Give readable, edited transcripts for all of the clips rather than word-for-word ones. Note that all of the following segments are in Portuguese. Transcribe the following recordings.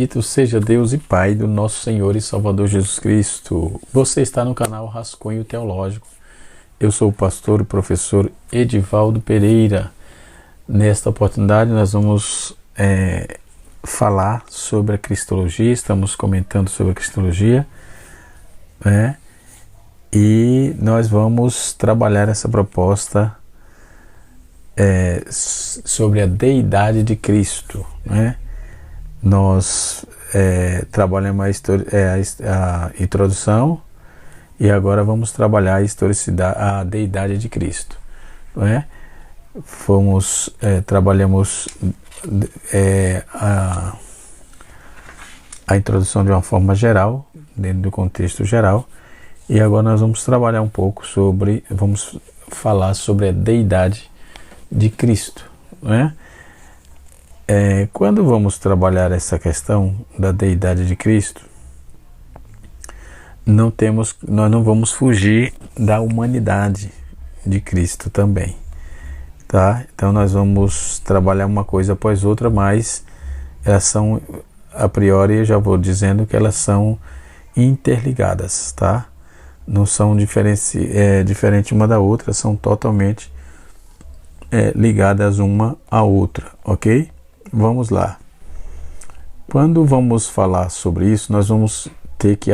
Bendito seja Deus e Pai do nosso Senhor e Salvador Jesus Cristo. Você está no canal Rascunho Teológico. Eu sou o pastor e professor Edivaldo Pereira. Nesta oportunidade nós vamos falar sobre a Cristologia. Estamos comentando sobre a Cristologia, né? E nós vamos trabalhar essa proposta sobre a deidade de Cristo, né? Nós trabalhamos a introdução e agora vamos trabalhar a deidade de Cristo, não é? Trabalhamos a introdução de uma forma geral, dentro do contexto geral, e agora nós vamos trabalhar um pouco vamos falar sobre a deidade de Cristo, não é? Quando vamos trabalhar essa questão da deidade de Cristo, nós não vamos fugir da humanidade de Cristo também, tá? Então nós vamos trabalhar uma coisa após outra, mas elas são, a priori, eu já vou dizendo que elas são interligadas, tá? Não são diferentes uma da outra, são totalmente ligadas uma à outra, ok? Vamos lá. Quando vamos falar sobre isso, nós vamos ter que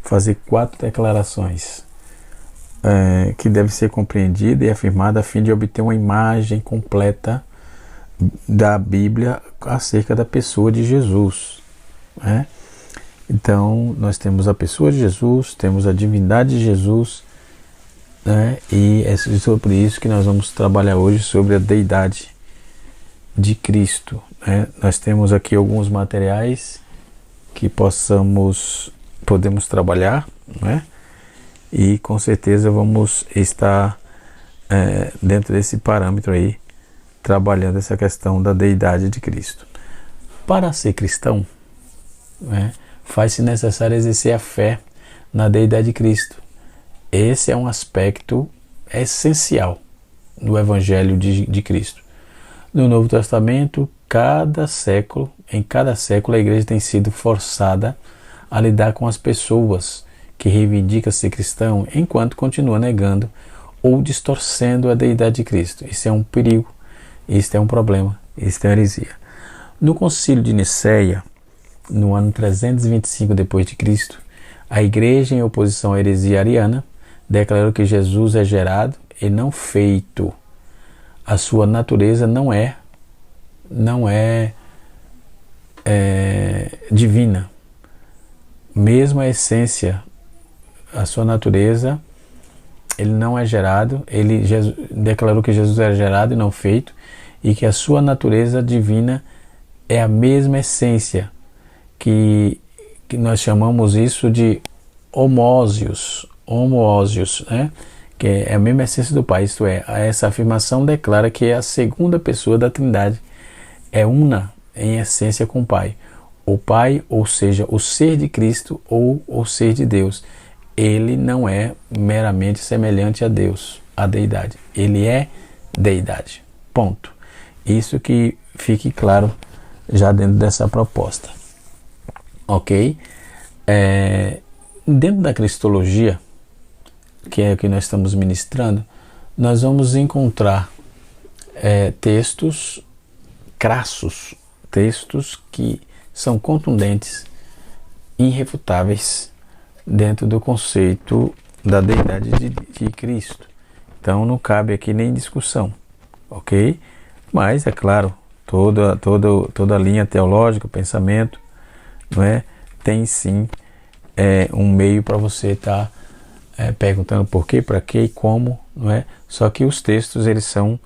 fazer 4 declarações que devem ser compreendidas e afirmadas a fim de obter uma imagem completa da Bíblia acerca da pessoa de Jesus, né? Então, nós temos a pessoa de Jesus, temos a divindade de Jesus, né? E é sobre isso que nós vamos trabalhar hoje, sobre a deidade de Cristo, né? Nós temos aqui alguns materiais que podemos trabalhar, né? E com certeza vamos estar dentro desse parâmetro aí, trabalhando essa questão da deidade de Cristo. Para ser cristão, né, faz-se necessário exercer a fé na deidade de Cristo. Esse é um aspecto essencial do Evangelho de Cristo. No Novo Testamento, em cada século a igreja tem sido forçada a lidar com as pessoas que reivindicam ser cristão, enquanto continua negando ou distorcendo a deidade de Cristo. Isso é um perigo, isso é um problema, isso é heresia. No Concílio de Nicéia, no ano 325 d.C., a igreja, em oposição à heresia ariana, declarou que Jesus é gerado e não feito. A sua natureza não é divina. Mesmo a essência, a sua natureza, ele não é gerado. Jesus declarou que Jesus era gerado e não feito, e que a sua natureza divina é a mesma essência, que nós chamamos isso de homósios, né? Que é a mesma essência do Pai. Isto é, essa afirmação declara que a segunda pessoa da Trindade é una em essência com o Pai. O Pai, ou seja, o ser de Cristo ou o ser de Deus, ele não é meramente semelhante a Deus, a deidade. Ele é deidade. Ponto. Isso que fique claro já dentro dessa proposta. Ok? Dentro da Cristologia, que é o que nós estamos ministrando, nós vamos encontrar textos crassos, textos que são contundentes, irrefutáveis, dentro do conceito da deidade de Cristo. Então não cabe aqui nem discussão, ok? Mas, é claro, toda linha teológica, pensamento, não é? Tem sim um meio para você estar perguntando por quê, para quê e como, não é? Só que os textos eles são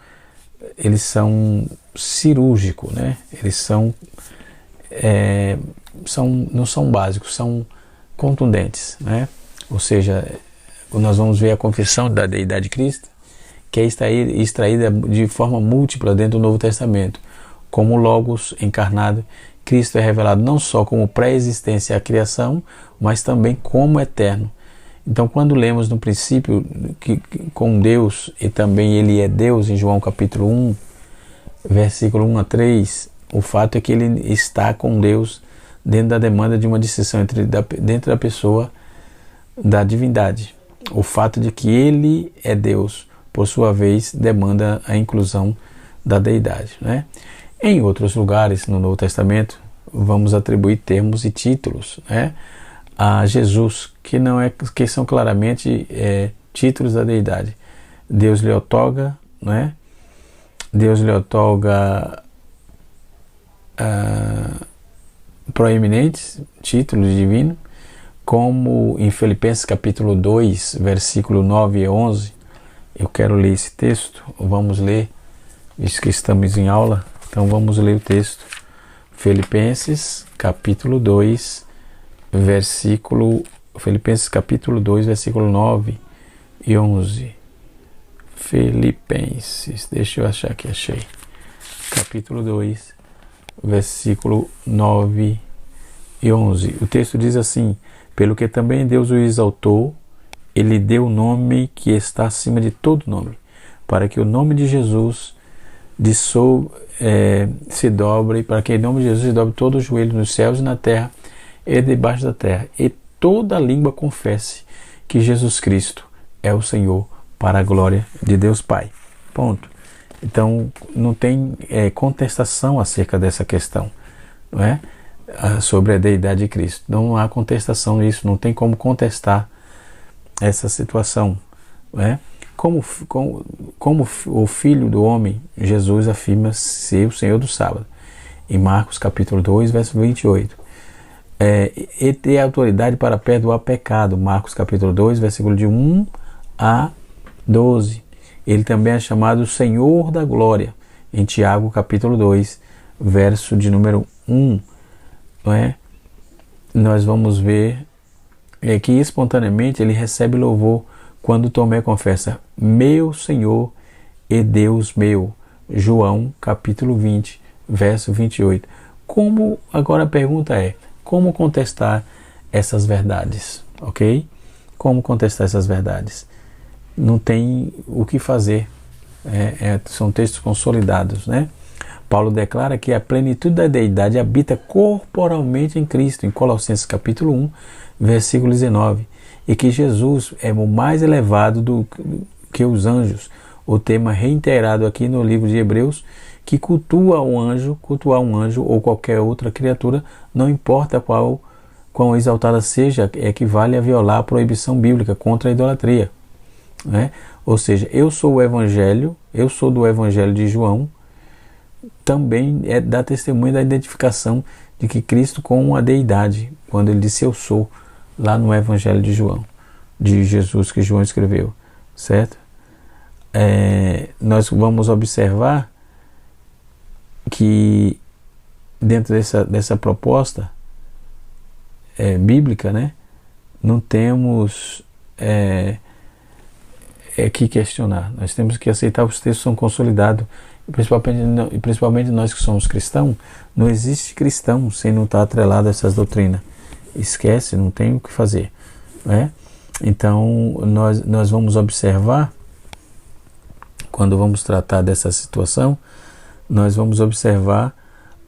cirúrgicos, né? Eles não são básicos, são contundentes, né? Ou seja, nós vamos ver a confissão da deidade de Cristo, que é extraída de forma múltipla dentro do Novo Testamento. Como Logos encarnado, Cristo é revelado não só como pré-existência à criação, mas também como eterno. Então, quando lemos no princípio com Deus, e também Ele é Deus, em João capítulo 1, versículo 1 a 3, O fato é que ele está com Deus dentro da demanda de uma distinção dentro da pessoa da divindade. O fato de que ele é Deus, por sua vez, demanda a inclusão da deidade, né? Em outros lugares no Novo Testamento, vamos atribuir termos e títulos, né, a Jesus, que são claramente títulos da deidade. Deus lhe outorga, né? Deus lhe outorga proeminentes títulos divinos, como em Filipenses capítulo 2, versículo 9 e 11. Eu quero ler esse texto, vamos ler, visto que estamos em aula, então vamos ler o texto. Filipenses capítulo 2, versículo 9 e 11. Filipenses, deixa eu achar que achei. Capítulo 2, versículo 9 e 11. O texto diz assim: pelo que também Deus o exaltou, ele deu o nome que está acima de todo nome, para que o nome de Jesus se dobre, para que em nome de Jesus se dobre todo o joelho nos céus e na terra e debaixo da terra, e toda língua confesse que Jesus Cristo é o Senhor, para a glória de Deus Pai. Ponto. Então não tem contestação acerca dessa questão, não é? Sobre a deidade de Cristo. Não há contestação nisso, não tem como contestar essa situação, não é? Como o Filho do Homem, Jesus afirma ser o Senhor do sábado, em Marcos capítulo 2, verso 28. E ter autoridade para perdoar pecado, Marcos capítulo 2, versículo de 1 a 12. Ele também é chamado Senhor da Glória, em Tiago capítulo 2, verso de número 1. Não é? Nós vamos ver que espontaneamente ele recebe louvor quando Tomé confessa: meu Senhor e Deus meu. João capítulo 20, verso 28. Agora a pergunta é: como contestar essas verdades? Ok? Como contestar essas verdades? Não tem o que fazer. São textos consolidados, né? Paulo declara que a plenitude da deidade habita corporalmente em Cristo, em Colossenses capítulo 1, versículo 19, e que Jesus é o mais elevado do que os anjos, o tema reiterado aqui no livro de Hebreus, que cultuar um anjo ou qualquer outra criatura, não importa quão exaltada seja, equivale a violar a proibição bíblica contra a idolatria, né? Ou seja, eu sou do Evangelho de João, também dá testemunho da identificação de que Cristo com a deidade, quando ele disse eu sou, lá no Evangelho de João, de Jesus que João escreveu, certo? Nós vamos observar que dentro dessa proposta bíblica, né, não temos que questionar. Nós temos que aceitar os textos são consolidados, principalmente nós que somos cristãos. Não existe cristão sem não estar atrelado a essas doutrinas. Esquece, não tem o que fazer, né? Então nós vamos observar, quando vamos tratar dessa situação, nós vamos observar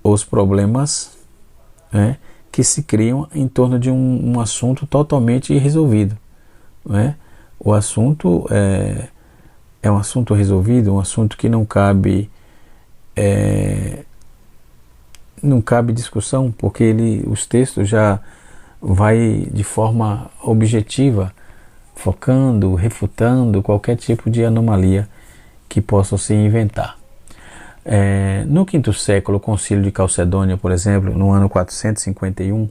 os problemas, né, que se criam em torno de um assunto totalmente irresolvido, né? O assunto é um assunto resolvido, um assunto que não cabe discussão, porque os textos já vai de forma objetiva, focando, refutando qualquer tipo de anomalia que possa se inventar. No quinto século, o Concílio de Calcedônia, por exemplo, no ano 451,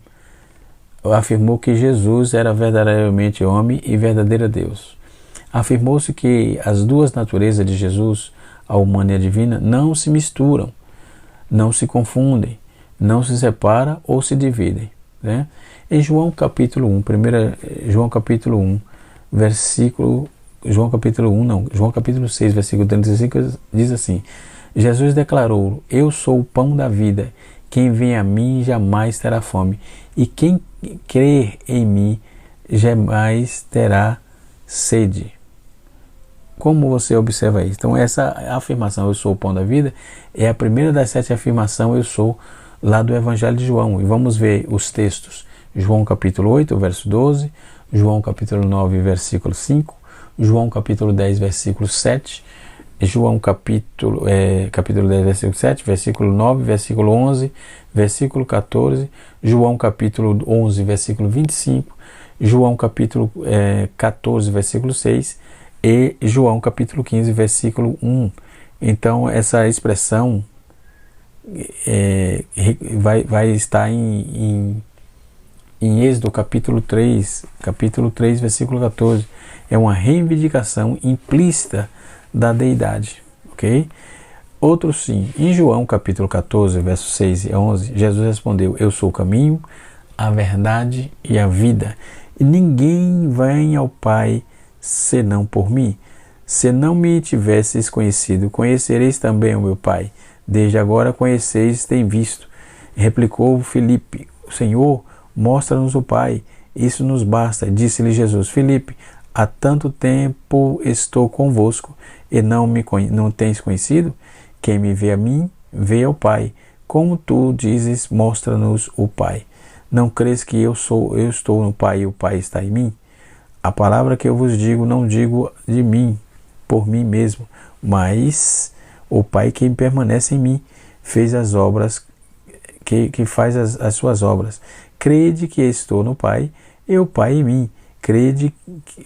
afirmou que Jesus era verdadeiramente homem e verdadeiro Deus. Afirmou-se que as duas naturezas de Jesus, a humana e a divina, não se misturam, não se confundem, não se separam ou se dividem, né? Em João capítulo 1, João capítulo 6, versículo 35, diz assim: Jesus declarou: eu sou o pão da vida, quem vem a mim jamais terá fome, e quem crer em mim jamais terá sede. Como você observa isso? Então essa afirmação, eu sou o pão da vida, é a primeira das 7 afirmações, eu sou, lá do Evangelho de João. E vamos ver os textos. João capítulo 8, verso 12, João capítulo 9, versículo 5, João capítulo 10, versículo 7, João capítulo 10, versículo 7, versículo 9, versículo 11, versículo 14, João capítulo 11, versículo 25, João capítulo 14, versículo 6 e João capítulo 15, versículo 1. Então essa expressão vai estar em Êxodo capítulo 3, versículo 14. É uma reivindicação implícita da deidade, ok? Outro sim, em João capítulo 14, versos 6 e 11, Jesus respondeu: eu sou o caminho, a verdade e a vida, e ninguém vem ao Pai senão por mim. Se não me tivesseis conhecido, conhecereis também o meu Pai. Desde agora conheceis, tem visto. Replicou Filipe: Senhor, mostra-nos o Pai, isso nos basta. Disse-lhe Jesus: Filipe, há tanto tempo estou convosco e não tens conhecido? Quem me vê a mim, vê ao Pai. Como tu dizes, mostra-nos o Pai. Não crês que eu estou no Pai e o Pai está em mim? A palavra que eu vos digo, não digo de mim, por mim mesmo, mas o Pai que permanece em mim fez as obras, que faz as suas obras. Crede que estou no Pai e o Pai em mim. Crede,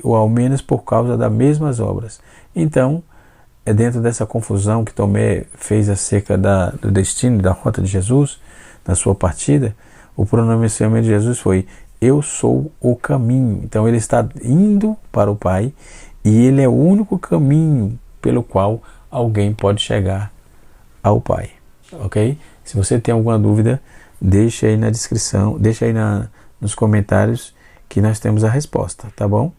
ou ao menos por causa das mesmas obras. Então, é dentro dessa confusão que Tomé fez acerca do destino, da rota de Jesus, na sua partida, o pronunciamento de Jesus foi: eu sou o caminho. Então ele está indo para o Pai e ele é o único caminho pelo qual alguém pode chegar ao Pai, ok? Se você tem alguma dúvida, deixa aí na descrição, deixa aí nos comentários que nós temos a resposta, tá bom?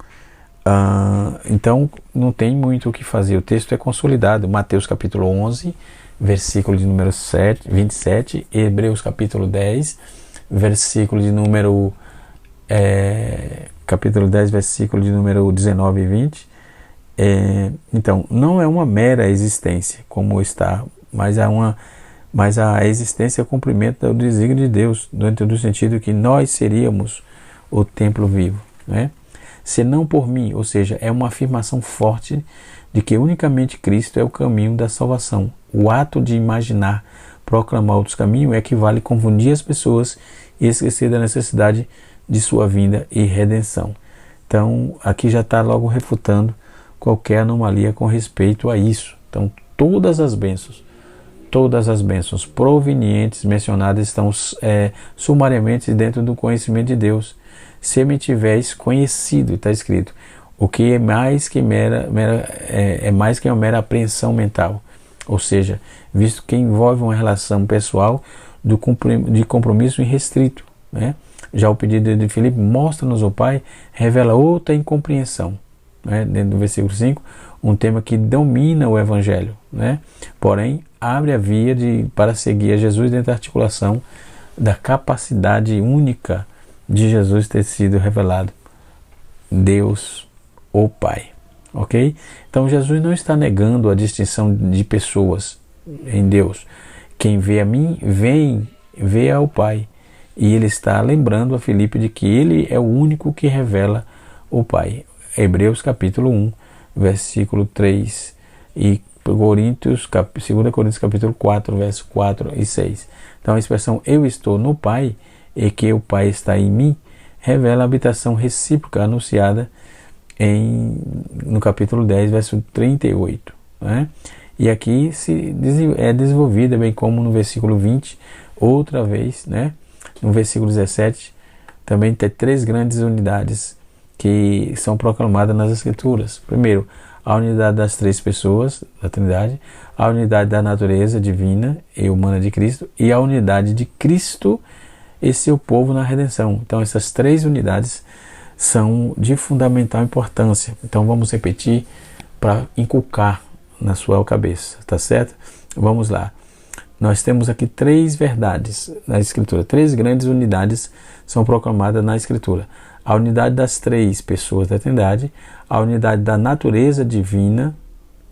Então não tem muito o que fazer, o texto é consolidado. Mateus capítulo 11, versículo de número 27, Hebreus capítulo 10, versículo de número capítulo 10, versículo de número 19 e 20. Então não é uma mera existência como está, mas a existência é o cumprimento do desígnio de Deus, dentro do sentido que nós seríamos o templo vivo, né? Se não por mim, ou seja, é uma afirmação forte de que unicamente Cristo é o caminho da salvação. O ato de imaginar, proclamar outros caminhos equivale a confundir as pessoas e esquecer da necessidade de sua vinda e redenção. Então, aqui já está logo refutando qualquer anomalia com respeito a isso. Então, todas as bênçãos provenientes mencionadas estão sumariamente dentro do conhecimento de Deus. Se me tivéis conhecido, está escrito, o que é mais que uma mera apreensão mental, ou seja, visto que envolve uma relação pessoal de compromisso irrestrito, né? Já o pedido de Filipe, mostra-nos o Pai, revela outra incompreensão, né? Dentro do versículo 5, um tema que domina o Evangelho, né? Porém, abre a via para seguir a Jesus dentro da articulação da capacidade única de Jesus ter sido revelado, Deus, o Pai, ok? Então Jesus não está negando a distinção de pessoas em Deus. Quem vê a mim, vê ao Pai. E ele está lembrando a Filipe de que ele é o único que revela o Pai. Hebreus capítulo 1, versículo 3 e 2 Coríntios capítulo 4, verso 4 e 6. Então a expressão eu estou no Pai e que o Pai está em mim revela a habitação recíproca anunciada no capítulo 10, verso 38. Né? E aqui é desenvolvida, bem como no versículo 20, outra vez, né? No versículo 17, também tem 3 grandes unidades que são proclamadas nas Escrituras. Primeiro, a unidade das 3 pessoas da Trindade, a unidade da natureza divina e humana de Cristo e a unidade de Cristo e seu povo na redenção. Então essas 3 unidades são de fundamental importância. Então vamos repetir para inculcar na sua cabeça, tá certo? Vamos lá. Nós temos aqui 3 verdades na Escritura, 3 grandes unidades são proclamadas na Escritura. A unidade das 3 pessoas da Trindade, a unidade da natureza divina,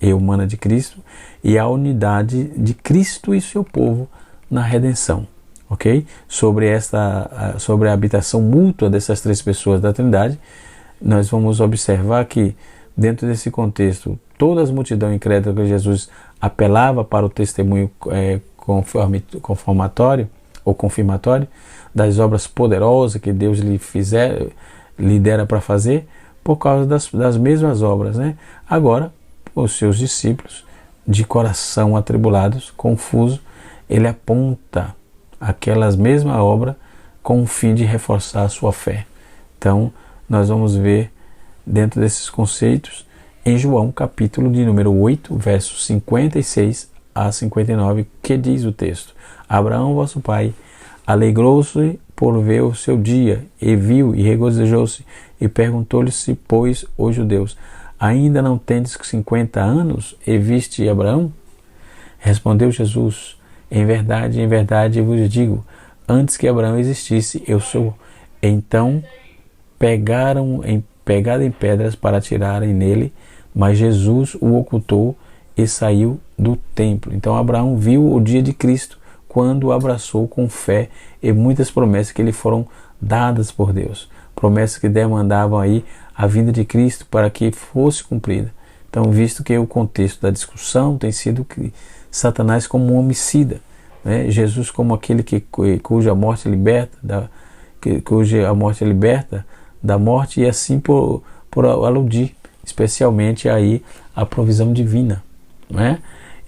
e humana de Cristo e a unidade de Cristo e seu povo na redenção, ok? Sobre a habitação mútua dessas três pessoas da Trindade, nós vamos observar que dentro desse contexto, toda a multidão incrédula que Jesus apelava para o testemunho confirmatório das obras poderosas que Deus lhe dera para fazer, por causa das mesmas obras, né? Agora, os seus discípulos, de coração atribulados, confuso, ele aponta aquelas mesmas obras com o fim de reforçar a sua fé. Então, nós vamos ver dentro desses conceitos em João, capítulo de número 8, versos 56 a 59, que diz o texto: Abraão, vosso pai, alegrou-se por ver o seu dia, e viu, e regozijou-se, e perguntou-lhe se, pois, os judeus, ainda não tendes 50 anos, e viste Abraão? Respondeu Jesus: em verdade vos digo, antes que Abraão existisse, eu sou. Então pegaram em pedras para atirarem nele, mas Jesus o ocultou e saiu do templo. Então Abraão viu o dia de Cristo, quando o abraçou com fé, e muitas promessas que lhe foram dadas por Deus, promessas que demandavam aí a vinda de Cristo para que fosse cumprida. Então, visto que o contexto da discussão tem sido que Satanás como um homicida, né? Jesus como aquele cuja morte liberta, cuja a morte liberta da morte, e assim por aludir especialmente aí a provisão divina, né?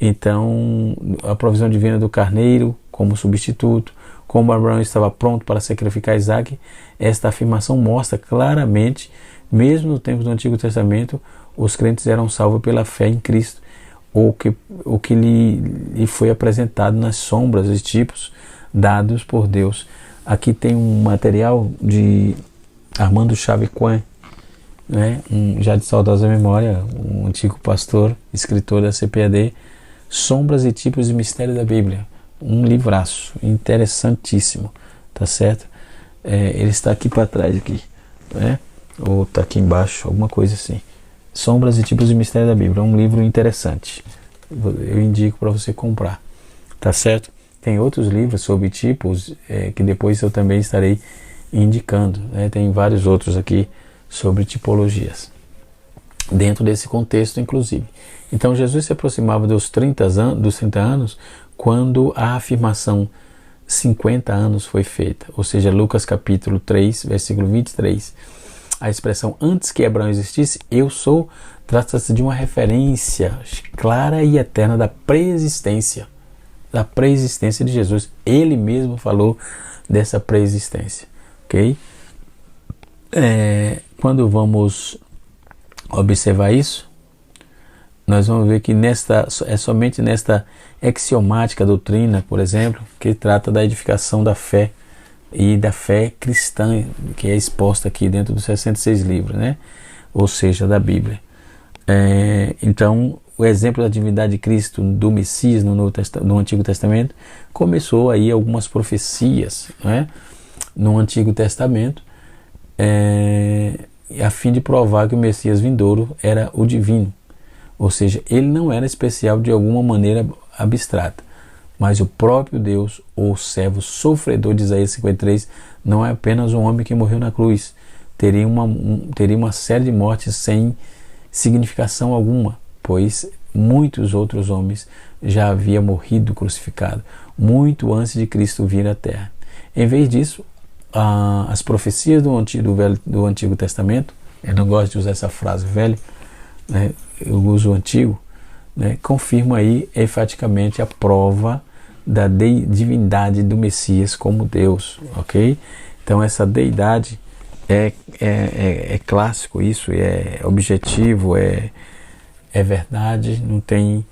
Então, a provisão divina do carneiro como substituto, como Abraão estava pronto para sacrificar Isaac, esta afirmação mostra claramente, mesmo no tempo do Antigo Testamento, os crentes eram salvos pela fé em Cristo, o que lhe foi apresentado nas sombras e tipos dados por Deus. Aqui tem um material de Armando Chavecoin, né? Já de saudosa memória, um antigo pastor, escritor da CPAD, Sombras e Tipos de Mistério da Bíblia, um livraço interessantíssimo, tá certo? Ele está aqui para trás aqui, né? Ou está aqui embaixo, alguma coisa assim. Sombras e Tipos de Mistério da Bíblia, é um livro interessante, eu indico para você comprar, tá certo? Tem outros livros sobre tipos que depois eu também estarei indicando, né? Tem vários outros aqui sobre tipologias, dentro desse contexto inclusive. Então Jesus se aproximava dos 30 anos quando a afirmação 50 anos foi feita, ou seja, Lucas capítulo 3, versículo 23. A expressão antes que Abraão existisse, eu sou, trata-se de uma referência clara e eterna da preexistência de Jesus. Ele mesmo falou dessa preexistência, ok? Quando vamos observar isso, nós vamos ver que é somente nesta axiomática doutrina, por exemplo, que trata da edificação da fé e da fé cristã, que é exposta aqui dentro dos 66 livros, né? Ou seja, da Bíblia. Então, o exemplo da divindade de Cristo, do Messias no Antigo Testamento, começou aí algumas profecias, né? No Antigo Testamento, a fim de provar que o Messias vindouro era o divino. Ou seja, ele não era especial de alguma maneira abstrata, mas o próprio Deus, o servo sofredor de Isaías 53, não é apenas um homem que morreu na cruz, teria uma série de mortes sem significação alguma, pois muitos outros homens já haviam morrido crucificado, muito antes de Cristo vir à Terra. Em vez disso, as profecias do Antigo Testamento, eu não gosto de usar essa frase velho, né? Eu uso o antigo, né? Confirma aí enfaticamente a prova da divindade do Messias como Deus, ok? Então essa deidade é clássico, isso é objetivo, é verdade, não tem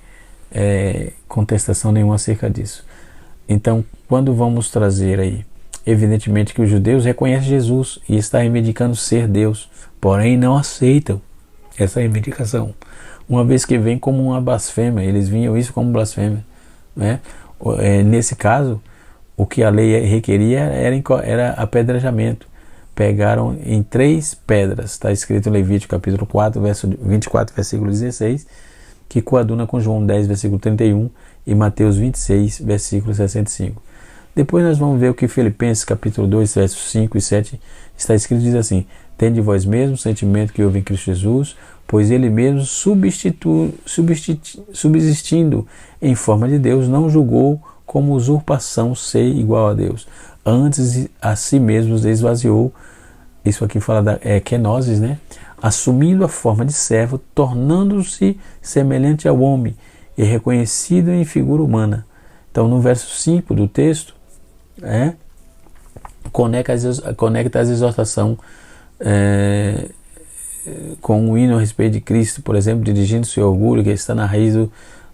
contestação nenhuma acerca disso. Então, quando vamos trazer aí, evidentemente que os judeus reconhecem Jesus e está reivindicando ser Deus, porém não aceitam essa reivindicação, uma vez que vem como uma blasfêmia, eles vinham isso como blasfêmia, né? Nesse caso, o que a lei requeria era apedrejamento. Pegaram em 3 pedras, está escrito em Levítico capítulo 4, verso 24, versículo 16, que coaduna com João 10, versículo 31 e Mateus 26, versículo 65. Depois nós vamos ver o que Filipenses capítulo 2, versos 5 e 7 está escrito, diz assim: tende vós mesmo o sentimento que houve em Cristo Jesus, pois ele mesmo, subsistindo em forma de Deus, não julgou como usurpação ser igual a Deus. Antes a si mesmo esvaziou, isso aqui fala da kenosis, né? Assumindo a forma de servo, tornando-se semelhante ao homem e reconhecido em figura humana. Então, no verso 5 do texto, conecta as exortações com o hino a respeito de Cristo, por exemplo, dirigindo seu orgulho que está na raiz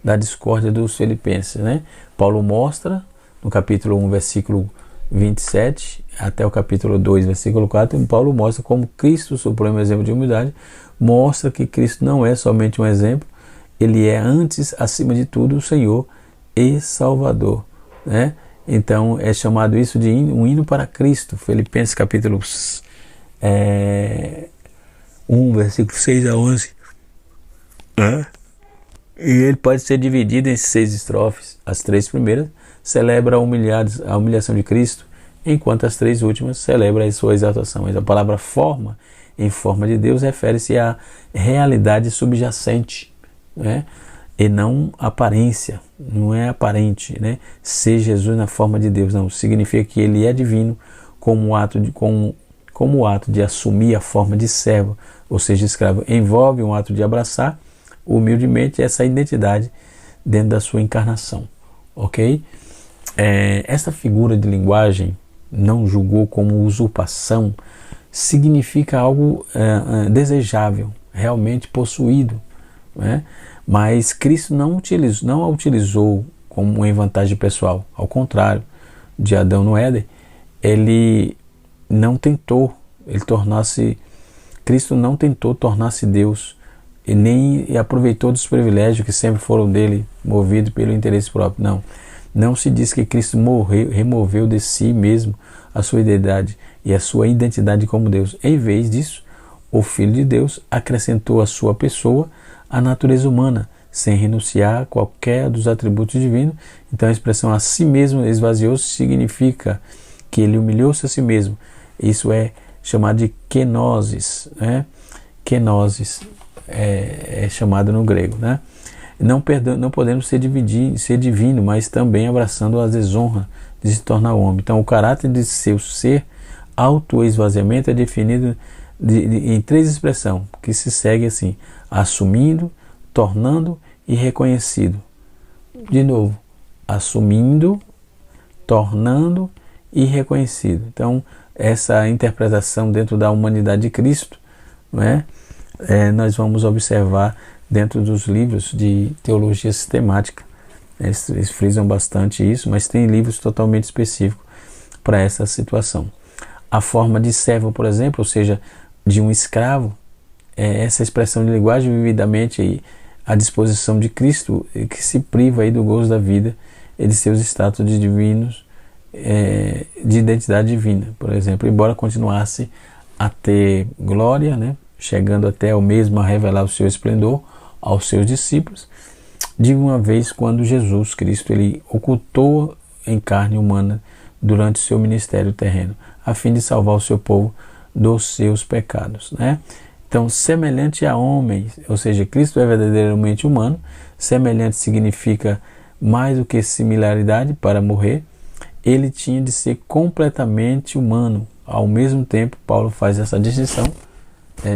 da discórdia dos filipenses, né? Paulo mostra, no capítulo 1, versículo 27, até o capítulo 2, versículo 4, Paulo mostra como Cristo, o supremo exemplo de humildade, mostra que Cristo não é somente um exemplo, ele é antes, acima de tudo, o Senhor e Salvador, né? Então é chamado isso de um hino para Cristo. Filipenses capítulo 1, versículo 6 a 11. E ele pode ser dividido em 6 estrofes. As 3 primeiras celebram a humilhação de Cristo, enquanto as 3 últimas celebram a sua exaltação. Mas a palavra forma, em forma de Deus, refere-se à realidade subjacente, né? E não aparência, não é aparente, né? Ser Jesus na forma de Deus, não. Significa que ele é divino como o ato de assumir a forma de servo, ou seja, escravo. Envolve um ato de abraçar humildemente essa identidade dentro da sua encarnação, ok? Essa figura de linguagem, não julgou como usurpação, significa algo desejável, realmente possuído, né? Mas Cristo não a utilizou como uma vantagem pessoal. Ao contrário de Adão no Éden, ele não tentou Cristo não tentou tornar-se Deus e nem aproveitou dos privilégios que sempre foram dele, movido pelo interesse próprio. Não se diz que Cristo removeu de si mesmo a sua identidade e a sua identidade como Deus. Em vez disso, o Filho de Deus acrescentou à sua pessoa a natureza humana, sem renunciar a qualquer dos atributos divinos. Então a expressão a si mesmo esvaziou-se significa que ele humilhou-se a si mesmo. Isso é chamado de kenosis, né? Kenosis é chamado no grego, né? Não podemos ser divino, mas também abraçando a desonra de se tornar homem. Então o caráter de seu ser autoesvaziamento é definido em 3 expressões que se segue assim: assumindo, tornando e reconhecido. De novo, assumindo, tornando e reconhecido. Então, essa interpretação dentro da humanidade de Cristo, né, nós vamos observar dentro dos livros de teologia sistemática. Eles frisam bastante isso, mas tem livros totalmente específicos para essa situação. A forma de servo, por exemplo, ou seja, de um escravo, essa expressão de linguagem vividamente aí à disposição de Cristo, que se priva aí do gozo da vida e de seus status de divinos, de identidade divina, por exemplo, embora continuasse a ter glória, né, chegando até o mesmo a revelar o seu esplendor aos seus discípulos, de uma vez quando Jesus Cristo ele ocultou em carne humana durante o seu ministério terreno, a fim de salvar o seu povo dos seus pecados, né? Então, semelhante a homem, ou seja, Cristo é verdadeiramente humano. Semelhante significa mais do que similaridade para morrer. Ele tinha de ser completamente humano. Ao mesmo tempo, Paulo faz essa distinção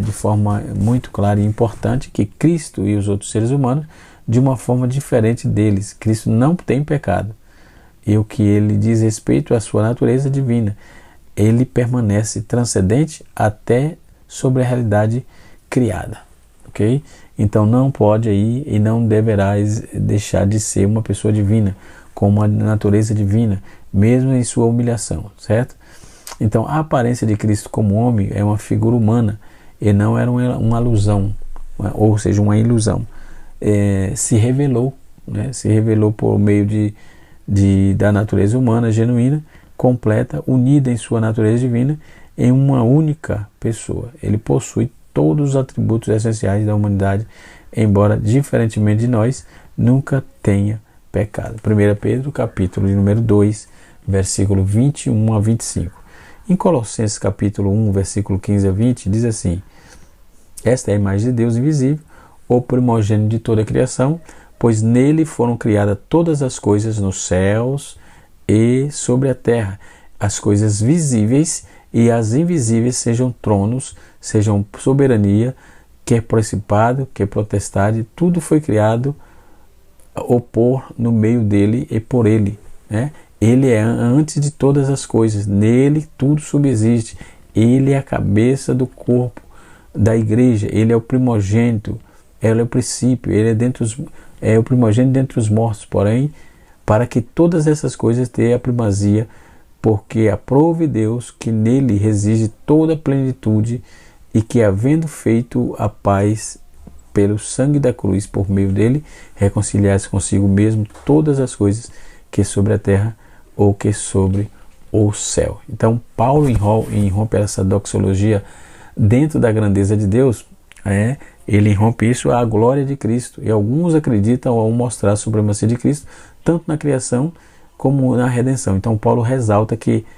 de forma muito clara e importante, que Cristo e os outros seres humanos, de uma forma diferente deles. Cristo não tem pecado. E o que ele diz respeito à sua natureza divina, ele permanece transcendente até sobre a realidade criada, ok? Então não pode aí e não deverá deixar de ser uma pessoa divina, com uma natureza divina, mesmo em sua humilhação, certo? Então a aparência de Cristo como homem é uma figura humana e não era uma alusão, ou seja, uma ilusão. Se revelou, né? Se revelou por meio da natureza humana genuína, completa, unida em sua natureza divina, em uma única pessoa. Ele possui todos os atributos essenciais da humanidade embora diferentemente de nós, nunca tenha pecado. 1 Pedro, capítulo de número 2, versículo 21 a 25. Em Colossenses, capítulo 1, versículo 15 a 20, diz assim: esta é a imagem de Deus invisível, o primogênito de toda a criação, pois nele foram criadas todas as coisas nos céus e sobre a terra, as coisas visíveis e as invisíveis, sejam tronos, sejam soberania, quer principado, quer potestade, tudo foi criado opor no meio dele e por ele, né? Ele é antes de todas as coisas, nele tudo subsiste, ele é a cabeça do corpo da igreja, ele é o primogênito, ele é o princípio, ele é o primogênito dentre os mortos, porém, para que todas essas coisas tenham a primazia, porque aprove Deus que nele reside toda a plenitude e que, havendo feito a paz pelo sangue da cruz, por meio dele, reconciliasse consigo mesmo todas as coisas que sobre a terra ou que sobre o céu. Então, Paulo irrompe essa doxologia dentro da grandeza de Deus, ele irrompe isso à glória de Cristo, e alguns acreditam ao mostrar a supremacia de Cristo, tanto na criação como na redenção. Então, Paulo ressalta aqui,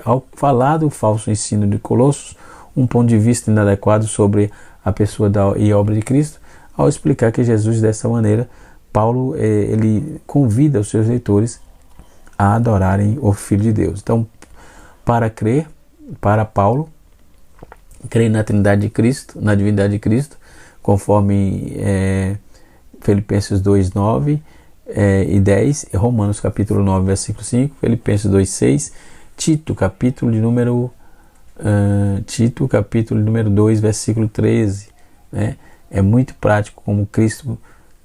ao falar do falso ensino de Colossos, um ponto de vista inadequado sobre a pessoa e a obra de Cristo, ao explicar que Jesus, dessa maneira, Paulo ele convida os seus leitores a adorarem o Filho de Deus. Então, para Paulo, crer na Trindade de Cristo, na divindade de Cristo, conforme Filipenses 2, 9 e 10, Romanos capítulo 9, versículo 5, Filipenses 2, 6, Tito capítulo de número 2, versículo 13, né? É muito prático como Cristo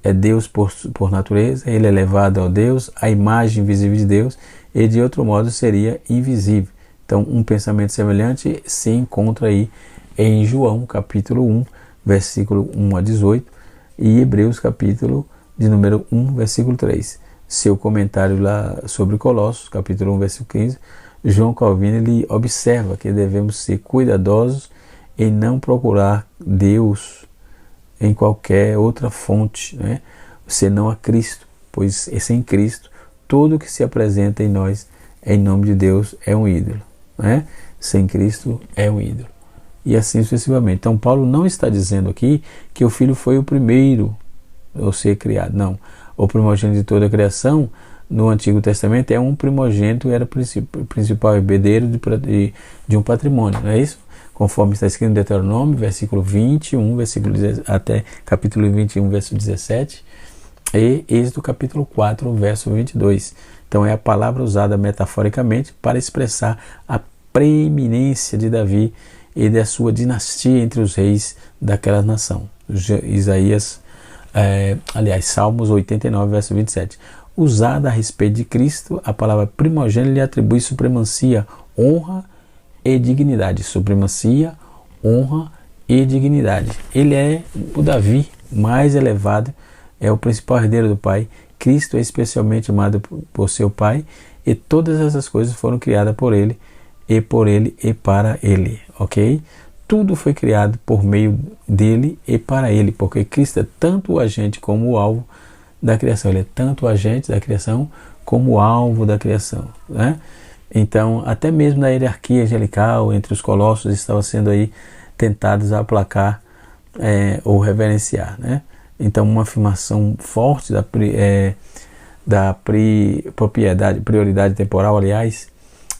é Deus por natureza, ele é elevado ao Deus, a imagem invisível de Deus, e de outro modo seria invisível. Então, um pensamento semelhante se encontra aí em João capítulo 1, versículo 1 a 18, e Hebreus capítulo de número 1, versículo 3. Seu comentário lá sobre Colossos, capítulo 1, versículo 15, João Calvino ele observa que devemos ser cuidadosos em não procurar Deus em qualquer outra fonte, né, senão a Cristo, pois sem Cristo tudo que se apresenta em nós, em nome de Deus, é um ídolo, né? Sem Cristo é um ídolo, e assim sucessivamente. Então Paulo não está dizendo aqui que o Filho foi o primeiro a ser criado, não. O primogênito de toda a criação no Antigo Testamento é um primogênito, era o principal herdeiro de um patrimônio, não é isso? Conforme está escrito em Deuteronômio, versículo 21, até capítulo 21, verso 17, e Êxodo capítulo 4, verso 22. Então é a palavra usada metaforicamente para expressar a preeminência de Davi e da sua dinastia entre os reis daquela nação. Salmos 89, verso 27. Usada a respeito de Cristo, a palavra primogênito lhe atribui supremacia, honra e dignidade. Supremacia, honra e dignidade. Ele é o Davi mais elevado, é o principal herdeiro do Pai. Cristo é especialmente amado por seu Pai, e todas essas coisas foram criadas por ele e para ele, ok? Tudo foi criado por meio dele e para ele, porque Cristo é tanto o agente como o alvo da criação. Ele é tanto o agente da criação como o alvo da criação, né? Então, até mesmo na hierarquia angelical entre os colossos estava sendo aí tentados a aplacar ou reverenciar, né? Então, uma afirmação forte da prioridade temporal, aliás,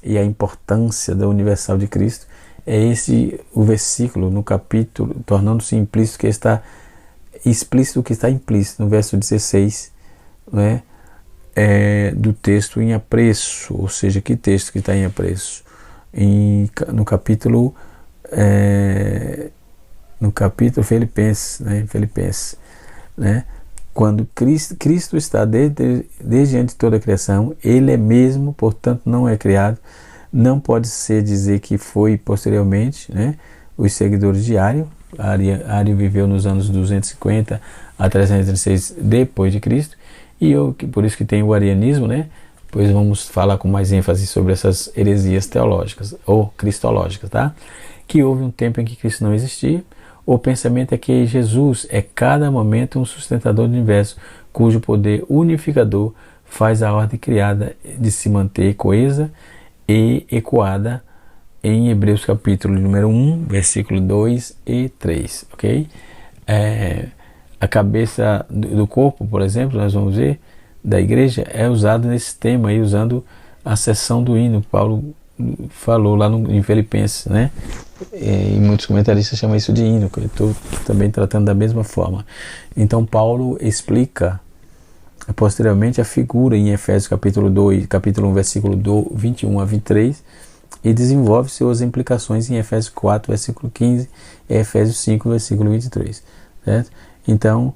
e a importância da universal de Cristo, é o versículo no capítulo, tornando-se explícito o que está implícito no verso 16, né, do texto em apreço. Ou seja, que texto que está em apreço? No capítulo Filipenses, né? Quando Cristo está desde antes de toda a criação, ele é mesmo, portanto não é criado, não pode ser dizer que foi posteriormente, né? Os seguidores de Ário viveu nos anos 250 a 336 depois de Cristo, e por isso que tem o arianismo, né? Pois vamos falar com mais ênfase sobre essas heresias teológicas ou cristológicas, tá? Que houve um tempo em que Cristo não existia, O pensamento é que Jesus é cada momento um sustentador do universo, cujo poder unificador faz a ordem criada de se manter coesa e ecoada em Hebreus capítulo número 1, versículo 2 e 3, ok? A cabeça do corpo, por exemplo, nós vamos ver, da igreja, é usado nesse tema aí, usando a seção do hino. Paulo falou lá em Filipenses, né? E muitos comentaristas chamam isso de hino, que eu estou também tratando da mesma forma. Então Paulo explica posteriormente a figura em Efésios capítulo 1, versículo 21 a 23, e desenvolve suas implicações em Efésios 4, versículo 15, e Efésios 5, versículo 23, certo? Então,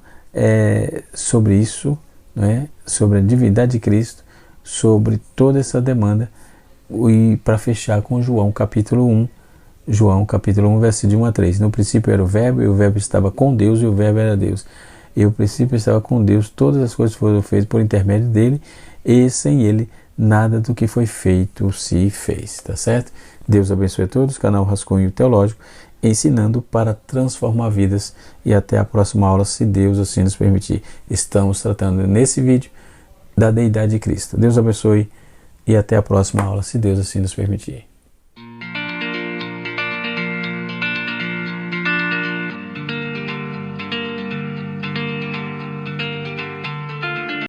sobre isso, né, sobre a divindade de Cristo, sobre toda essa demanda, e para fechar com João capítulo 1, versículo de 1 a 3. No princípio era o Verbo, e o Verbo estava com Deus, e o Verbo era Deus. E o princípio estava com Deus, todas as coisas foram feitas por intermédio dele, e sem ele nada do que foi feito se fez, tá certo? Deus abençoe a todos, canal Rascunho Teológico, ensinando para transformar vidas, e até a próxima aula, se Deus assim nos permitir. Estamos tratando nesse vídeo da deidade de Cristo. Deus abençoe e até a próxima aula, se Deus assim nos permitir.